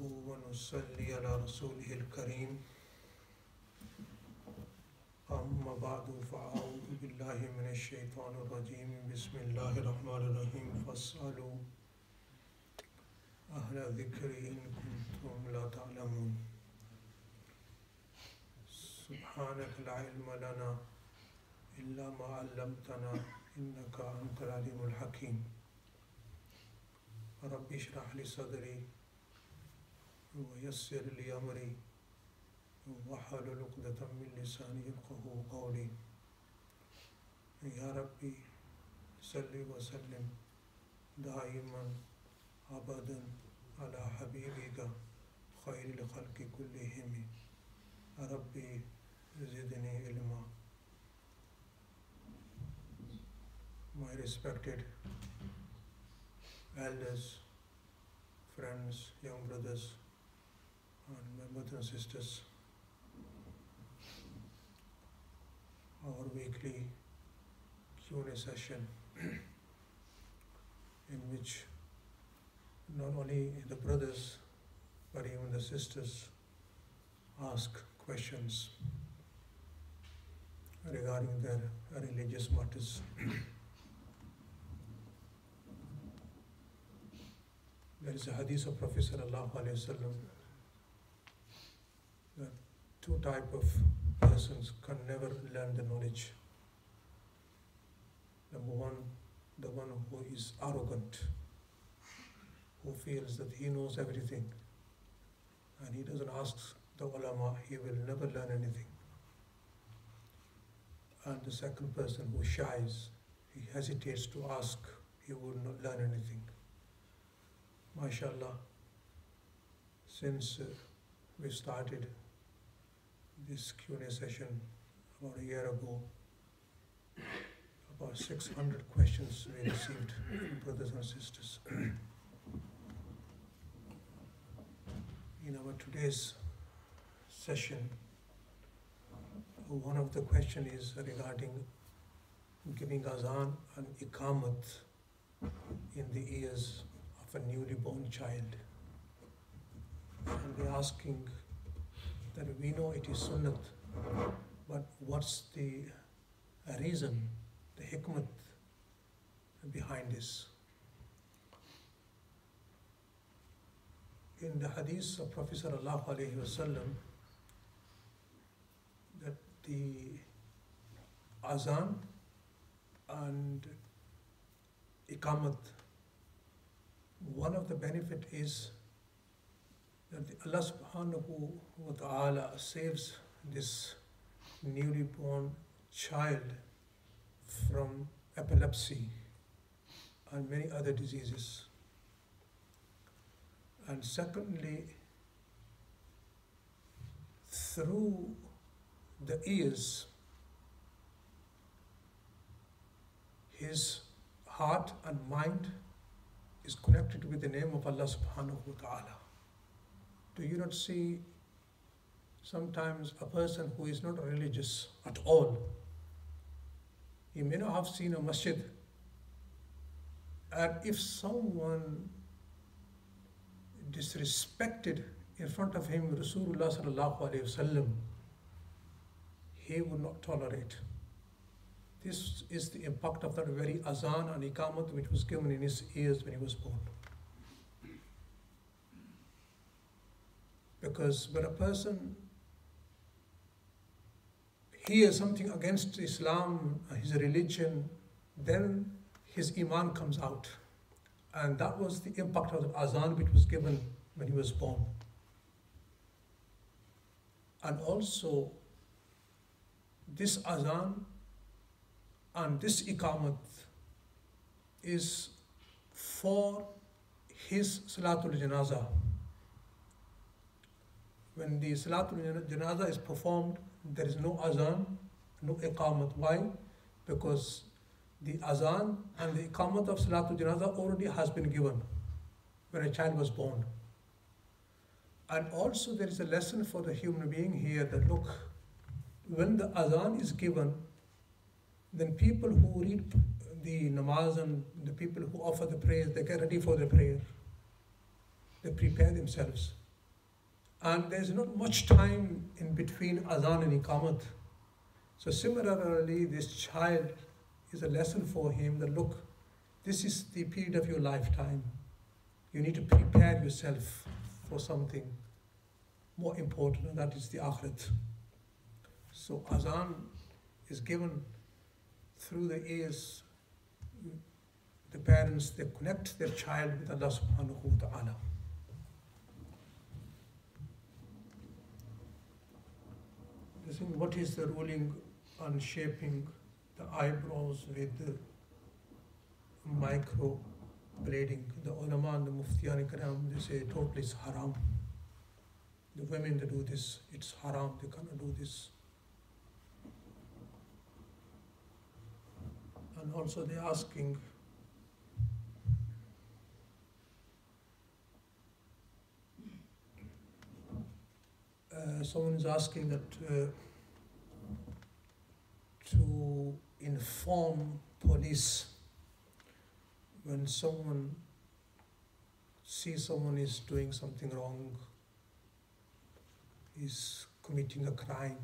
ونصلي على رسوله الكريم أما بعد فأعوذ بالله من الشيطان الرجيم بسم الله الرحمن الرحيم فاسألوا أهل الذكر إن كنتم لا تعلمون سبحانك لا علم لنا إلا ما علمتنا إنك أنت العليم الحكيم رب اشرح لي صدري ويسر لي أمري واحلل عقدة من لساني يفقهوا قولي يا ربي صل وسلم دائما أبدا على حبيبك خير الخلق كلهم ربي زدني علما. My respected elders, friends, young brothers, and my brothers and sisters, our weekly Q&A session in which not only the brothers but even the sisters ask questions regarding their religious matters. There is a hadith of Prophet sallallahu alaihi wasallam that two types of persons can never learn the knowledge. Number one, the one who is arrogant, who feels that he knows everything and he doesn't ask the ulama, he will never learn anything. And the second person who shies, he hesitates to ask, he will not learn anything. MashaAllah, since we started this Q&A session about a year ago, about 600 questions we received from brothers and sisters. In our today's session, one of the questions is regarding giving azan and iqamat in the ears of a newly born child. And they're asking that we know it is sunnat, but what's the reason, the hikmat behind this? In the hadith of Prophet sallallahu alaihi wasallam, that the azan and iqamat, one of the benefit is that Allah subhanahu wa ta'ala saves this newly born child from epilepsy and many other diseases. And secondly, through the ears, his heart and mind is connected with the name of Allah subhanahu wa ta'ala. Do you not see sometimes a person who is not religious at all? He may not have seen a masjid, and if someone disrespected in front of him Rasulullah sallallahu alaihi wasallam, he would not tolerate. This is the impact of that very azan and iqamat which was given in his ears when he was born. Because when a person hears something against Islam, his religion, then his iman comes out. And that was the impact of the azan which was given when he was born. And also, this azan and this iqamat is for his Salatul Janazah. When the Salatul Janazah is performed, there is no azan, no iqamat. Why? Because the azan and the iqamat of Salatul Janazah already has been given when a child was born. And also there is a lesson for the human being here that look, when the azan is given, then people who read the namaz and the people who offer the prayers, they get ready for the prayer. They prepare themselves. And there's not much time in between azan and iqamat. So similarly, this child is a lesson for him that look, this is the period of your lifetime. You need to prepare yourself for something more important, and that is the akhirat. So azan is given through the ears. The parents, they connect their child with Allah subhanahu wa ta'ala. What is the ruling on shaping the eyebrows with the micro blading? The ulama and the muftiyan karam, they say totally it's haram. The women that do this, it's haram, they cannot do this. And also they're asking, someone is asking that to inform police when someone sees someone is doing something wrong, is committing a crime,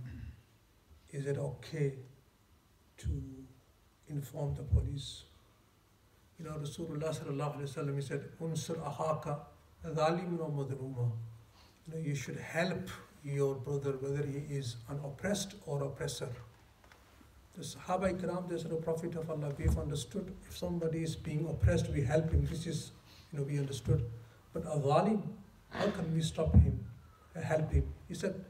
is it okay to inform the police? You know, Rasulullah sallallahu alaihi wasallam, he said, "Unsur ahaka dhalimun wa madhluma." You know, you should help your brother, whether he is an oppressed or oppressor. The Sahaba Ikram, they said, "O Prophet of Allah, we've understood if somebody is being oppressed, we help him. This is, we understood. But a zalim, how can we stop him, help him?" He said,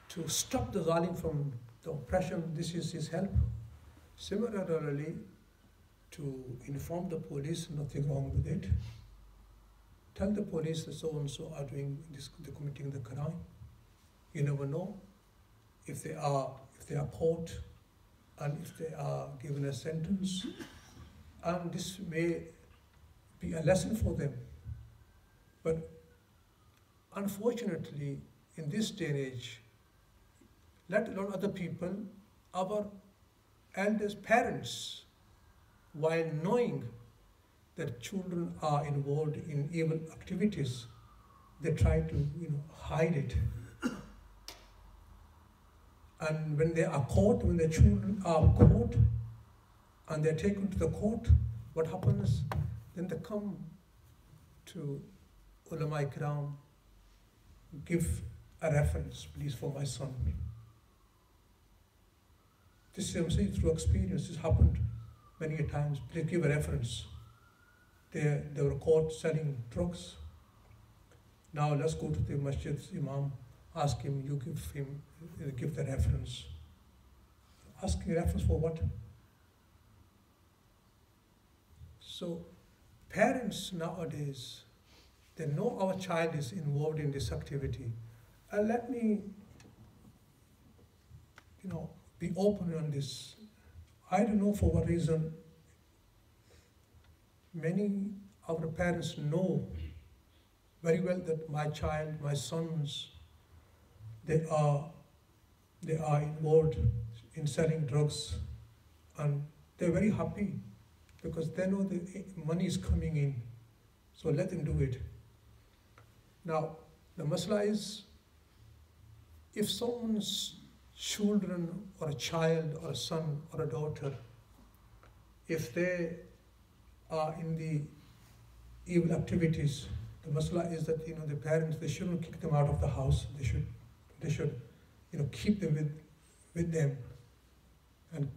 to stop the zalim from the oppression, this is his help. Similarly, to inform the police, nothing wrong with it. Tell the police that so-and-so are doing this, they're committing the crime. You never know if they are caught and if they are given a sentence. And this may be a lesson for them. But unfortunately, in this day and age, let alone other people, our elders, parents, while knowing that children are involved in evil activities, they try to hide it. And when they are caught, when the children are caught and they're taken to the court, what happens? Then they come to ulama ikram, give a reference, please, for my son. This is, I'm saying, through experience. This happened many a times. Please give a reference. They were caught selling drugs. Now let's go to the masjid's imam, ask him, you give the reference. Asking reference for what? So parents nowadays, they know our child is involved in this activity. Let me, be open on this. I don't know for what reason many of our parents know very well that my child, my sons, they are involved in selling drugs, and they're very happy because they know the money is coming in, so let them do it. Now, the masla is, if someone's children or a child or a son or a daughter, if they are in the evil activities, the masla is that the parents, they shouldn't kick them out of the house. They should keep them with them and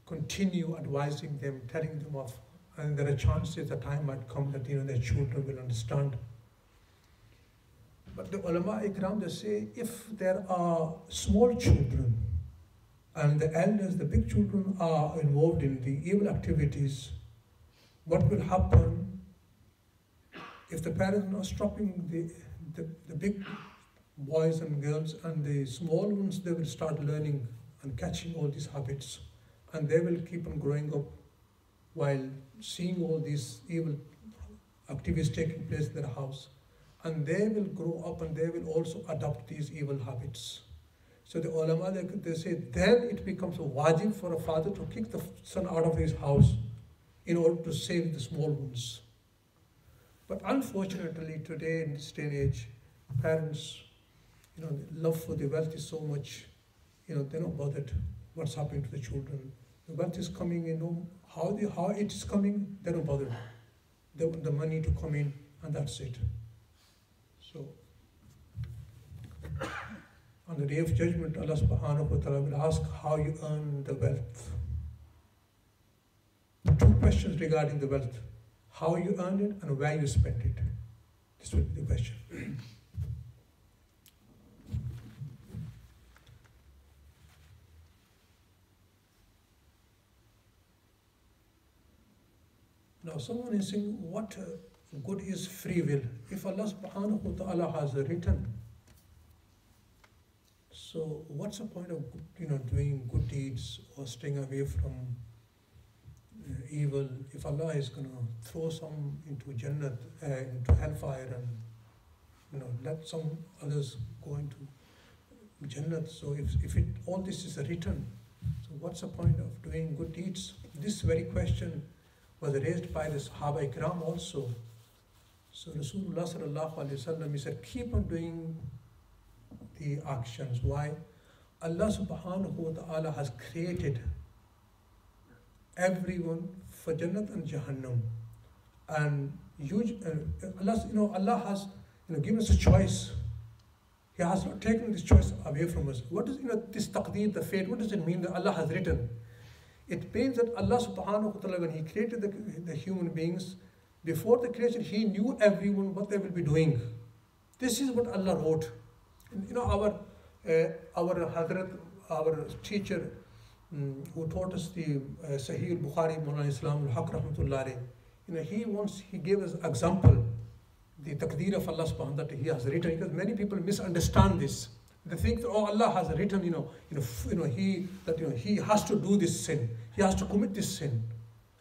continue advising them, telling them off. And there are chances the time might come that their children will understand. But the ulama ikram, they say, if there are small children and the elders, the big children are involved in the evil activities, what will happen if the parents are not stopping the big boys and girls, and the small ones, they will start learning and catching all these habits, and they will keep on growing up while seeing all these evil activities taking place in their house, and they will grow up and they will also adopt these evil habits. So the ulama, they say, then it becomes a wajib for a father to kick the son out of his house in order to save the small ones. But unfortunately today, in this day and age, parents, the love for the wealth is so much, they're not bothered what's happening to the children. The wealth is coming, how it is coming, they're not bothered. They want the money to come in, and that's it. So, on the Day of Judgment, Allah subhanahu wa ta'ala will ask how you earn the wealth. Two questions regarding the wealth: how you earn it and where you spend it. This will be the question. Now someone is saying, what good is free will? If Allah subhanahu wa ta'ala has written, so what's the point of doing good deeds or staying away from evil? If Allah is going to throw some into Jannat, into hellfire, and let some others go into Jannat, so if all this is written, so what's the point of doing good deeds? This very question was raised by the Sahaba Ikram also. So Rasulullah sallallahu alaihi wasallam, he said, keep on doing the actions. Why? Allah subhanahu wa ta'ala has created everyone for Jannat and Jahannam, and Allah has given us a choice. He has not taken this choice away from us. What does this taqdeer, the fate? What does it mean that Allah has written? It means that Allah subhanahu wa ta'ala, when He created the human beings, before the creation, He knew everyone what they will be doing. This is what Allah wrote. Our Hazrat, our teacher, who taught us the Sahih Bukhari, Maulana Islam al-Haq rahmatullah alayhi, he gave us example, the taqdeer of Allah subhanahu wa ta'ala, that He has written, because many people misunderstand this. They think that, Allah has written, He has to do this sin. He has to commit this sin.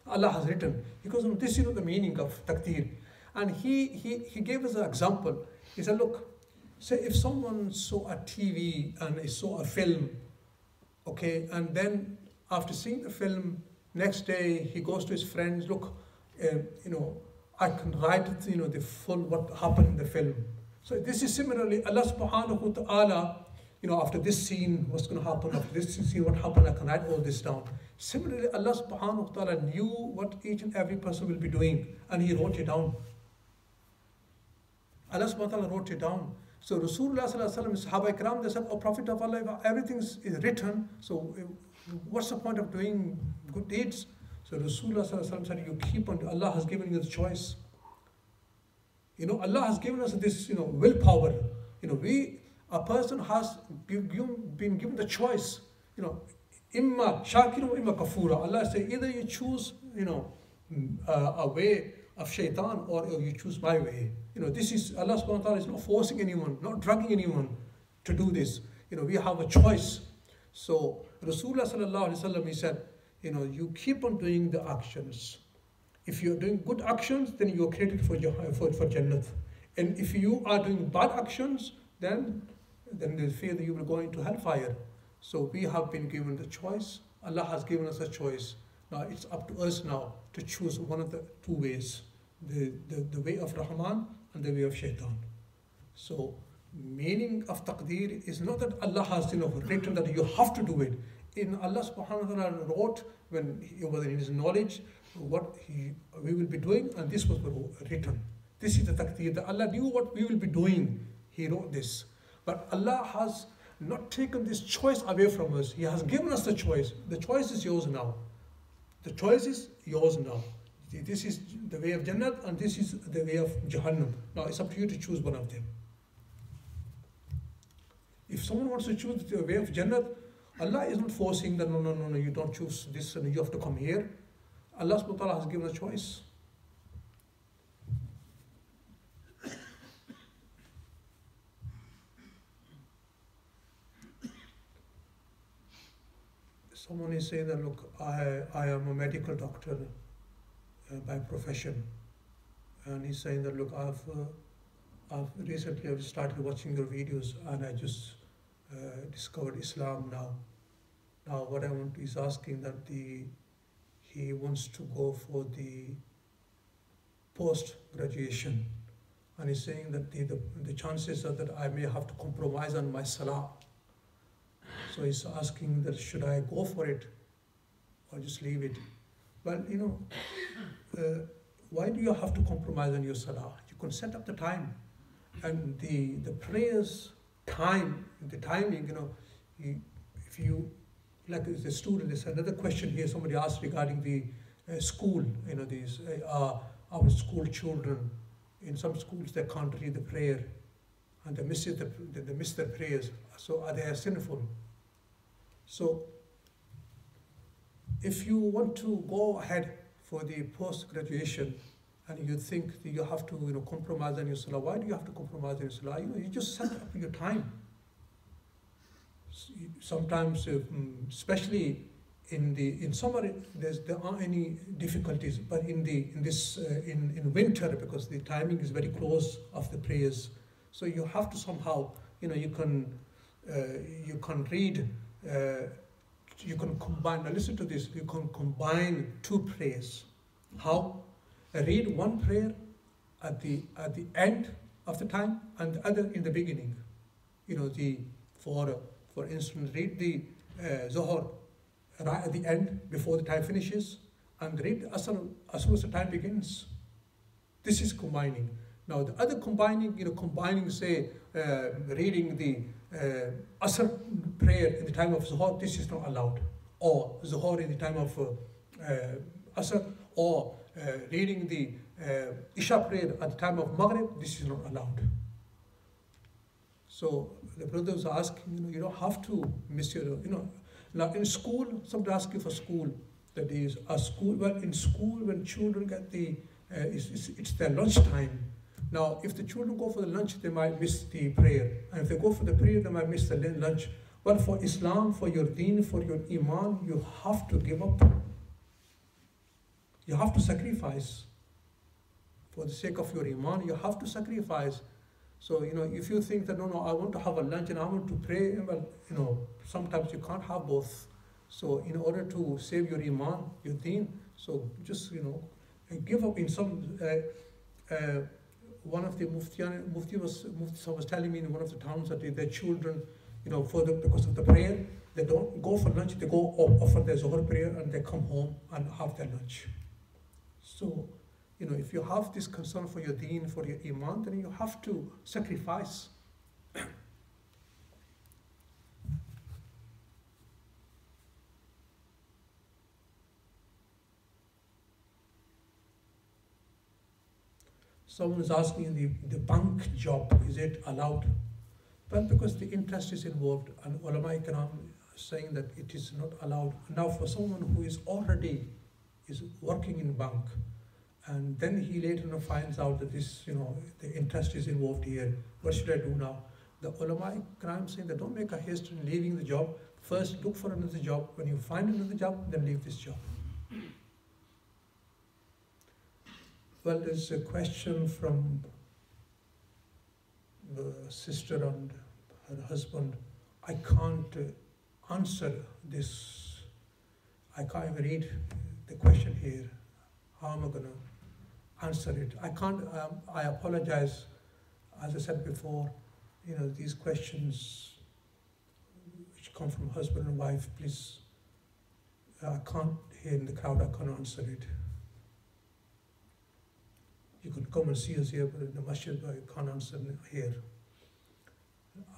Allah has written. Because this is the meaning of taqdeer. And he gave us an example. He said, look, say if someone saw a TV and he saw a film, okay, and then after seeing the film, next day he goes to his friends, look, I can write the full what happened in the film. So this is similarly, Allah subhanahu wa ta'ala, after this scene, what's going to happen, after this scene, what happened, I can write all this down. Similarly, Allah subhanahu wa ta'ala knew what each and every person will be doing, and He wrote it down. Allah subhanahu wa ta'ala wrote it down. So Rasulullah sallallahu alaihi wasallam, Sahaba Ikram, they said, oh Prophet of Allah, everything is written, so what's the point of doing good deeds? So Rasulullah sallallahu alaihi wasallam said, you keep on, Allah has given you the choice. Allah has given us this, willpower. A person has been given the choice. Imma shakira, imma kafura. Allah says, either you choose, a way of shaitan, or you choose my way. This is, Allah subhanahu wa ta'ala is not forcing anyone, not drugging anyone to do this. We have a choice. So Rasulullah sallallahu alaihi wasallam, he said, you keep on doing the actions. If you're doing good actions, then you are created for Jannat. And if you are doing bad actions, then there's fear that you will go into hellfire. So we have been given the choice. Allah has given us a choice. Now it's up to us now to choose one of the two ways. The way of Rahman and the way of Shaitan. So meaning of taqdeer is not that Allah has written that you have to do it. In Allah subhanahu wa ta'ala wrote, when He was in His knowledge, what we will be doing, and this was written. This is the taqdeer, that Allah knew what we will be doing. He wrote this. But Allah has not taken this choice away from us. He has given us the choice. The choice is yours now. The choice is yours now. This is the way of Jannat, and this is the way of Jahannam. Now it's up to you to choose one of them. If someone wants to choose the way of Jannat, Allah is not forcing that, no, you don't choose this and you have to come here. Allah subhanahu wa ta'ala has given a choice. Someone is saying that, look, I am a medical doctor by profession. And he's saying that, look, I've recently started watching your videos, and I just discovered Islam now. Now what I want is asking that he wants to go for the post-graduation, and he's saying that the chances are that I may have to compromise on my salah. So he's asking that should I go for it or just leave it? Well, why do you have to compromise on your salah? You can set up the time, and the prayers time, the timing. If you like the student, there's another question here. Somebody asked regarding the school. These our school children. In some schools they can't read the prayer, and they miss their prayers. So are they sinful? So if you want to go ahead for the post-graduation and you think that you have to compromise on your salah, why do you have to compromise on your salah? You just set up your time. Sometimes, especially in summer, there aren't any difficulties, but in winter, because the timing is very close of the prayers, so you have to somehow you can read. You can combine. Now listen to this. You can combine two prayers. How? Read one prayer at the end of the time and the other in the beginning. For instance, read the Zohar right at the end before the time finishes, and read Asr as soon as the time begins. This is combining. Now the other combining, say, reading the Asr prayer in the time of Zuhur, this is not allowed. Or Zuhur in the time of Asr, or reading the Isha prayer at the time of Maghrib, this is not allowed. So the brother was asking, you don't have to miss your, Now in school, somebody asks you for school, that is a school. Well, in school, when children get it's their lunch time. Now, if the children go for the lunch, they might miss the prayer. And if they go for the prayer, they might miss the lunch. But for Islam, for your deen, for your iman, you have to give up. You have to sacrifice. For the sake of your iman, you have to sacrifice. So, if you think that, no, I want to have a lunch and I want to pray, well, sometimes you can't have both. So, in order to save your iman, your deen, so just, give up in some... one of the mufti was telling me in one of the towns that their children, because of the prayer, they don't go for lunch, they go offer their Zohar prayer and they come home and have their lunch. So, if you have this concern for your deen, for your iman, then you have to sacrifice. Someone is asking the bank job, is it allowed? Well, because the interest is involved, and ulama ikram saying that it is not allowed. Now, for someone who is already working in bank, and then he later finds out that this, the interest is involved here, what should I do now? The ulama ikram saying that don't make a haste in leaving the job. First, look for another job. When you find another job, then leave this job. Well, there's a question from the sister and her husband. I can't answer this. I can't even read the question here. How am I going to answer it? I can't. I apologize. As I said before, these questions which come from husband and wife, please, I can't, here in the crowd, I can't answer it. You could come and see us here, but in the masjid, I can't answer here.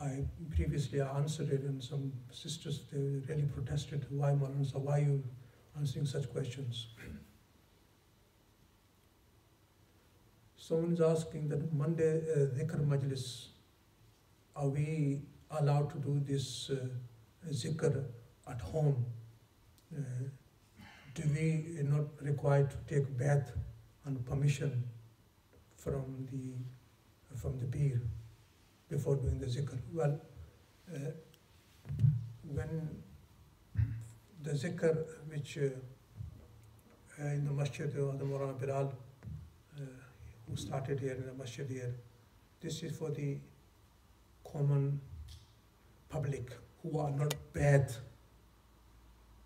I previously answered it, and some sisters, they really protested. Why, Maulana, why are you answering such questions? Someone is asking that Monday dhikr majlis, are we allowed to do this zikr at home? Do we not required to take bath and permission from the peer before doing the zikr? Well, when the zikr which in the masjid or the Maulana Bilal who started here in the masjid here, this is for the common public who are not bad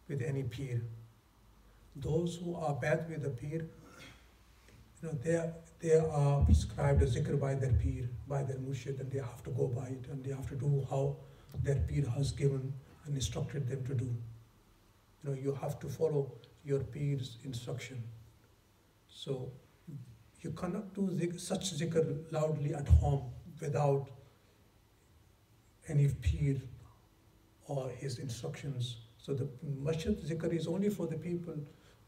with any peer. Those who are bad with the peer, they are prescribed a zikr by their peer, by their murshid, and they have to go by it, and they have to do how their peer has given and instructed them to do. You have to follow your peer's instruction. So you cannot do such zikr loudly at home without any peer or his instructions. So the masjid zikr is only for the people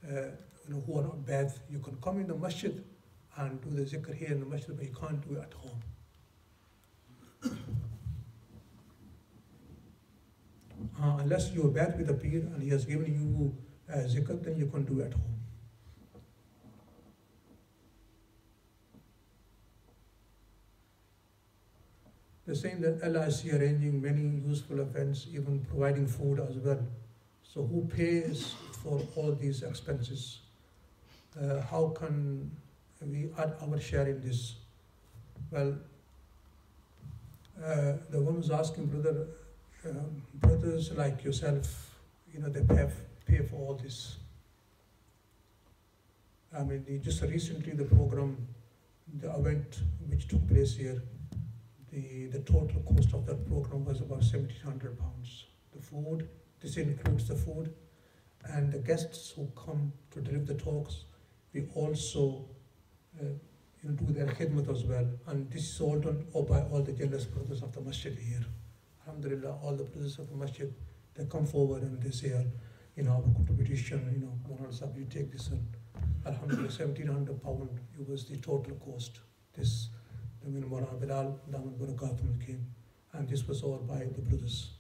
who are not bad. You can come in the masjid and do the zikr here in the masjid, but you can't do it at home. Unless you are bad with the peer and he has given you zikr, then you can do it at home. They're saying that Allah is arranging many useful events, even providing food as well. So who pays for all these expenses? How can we add our share in this? Well, the one who's asking, brothers like yourself, they pay for all this. I mean, just recently the program, the event which took place here, the total cost of that program was about £1,700. The food, this includes the food, and the guests who come to deliver the talks, we also do their khidmat as well. And this is all done by all the generous brothers of the masjid here. Alhamdulillah, all the brothers of the masjid, they come forward and they say, our contribution, Maulana Sahib, you take this, and Alhamdulillah, £1,700, it was the total cost. This, Maulana Bilal, Damat Barakatum came, and this was all by the brothers.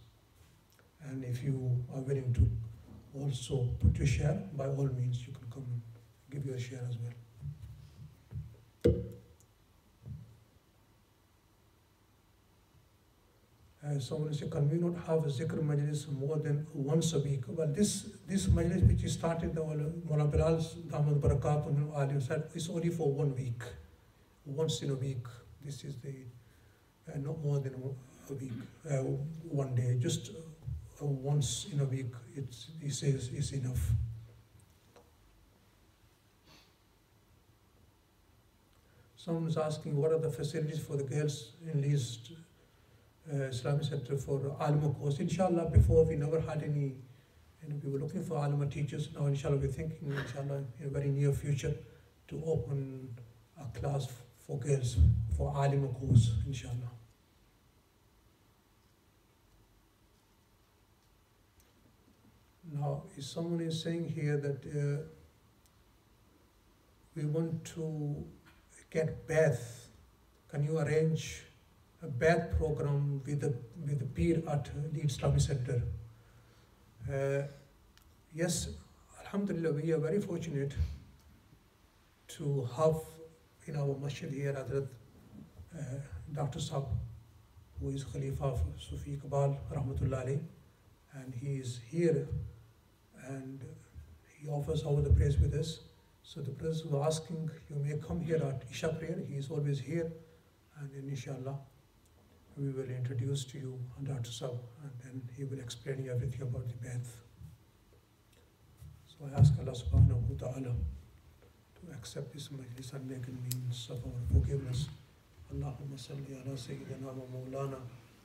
And if you are willing to also put your share, by all means, you can come and give your share as well. Someone said, can we not have a zikr majlis more than once a week? Well, this majlis which started, Maulana Bilal's Damat Barakatum said, is only for 1 week, once in a week. This is not more than a week, 1 day, just once in a week, he says is enough. Someone is asking, what are the facilities for the girls in Leeds Islamic Center for Alima course? Inshallah, before we never had any, we were looking for Alima teachers. Now, inshallah, we're thinking, inshallah, in a very near future to open a class for girls for Alima course, inshallah. Now, if someone is saying here that we want to get bath, can you arrange a bath program with the peer at the Islamic Center? Yes, Alhamdulillah, we are very fortunate to have in our masjid here Dr. Sahib, who is Khalifa of Sufi Iqbal, Rahmatullah alayhi, and he is here and he offers all the praise with us. So the brothers who are asking, you may come here at Isha prayer, he is always here, and then inshallah we will introduce to you Dr. Sahib, and then he will explain you everything about the bath. So I ask Allah subhanahu wa ta'ala to accept this majlis and make it means of our forgiveness. Allahumma salli ala Sayyidina wa Maulana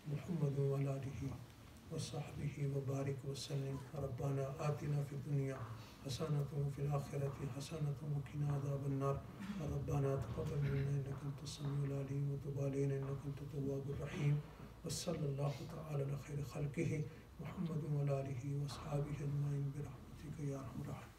Muhammad wa ala alihi wa sahbihi wa barik wa sallim. Rabbana atina fi dunya hasanatan wa fil akhirati hasanatan wa qina adhaban nar. Rabbana taqabbal minna innaka antas samiul alim wa tub alayna innaka antat tawwabur rahim. Wa sallallahu ta'ala ala khayri khalqihi Muhammad wa ala alihi wa sahbihi ajma'in bi rahmatika ya arhamar rahimin.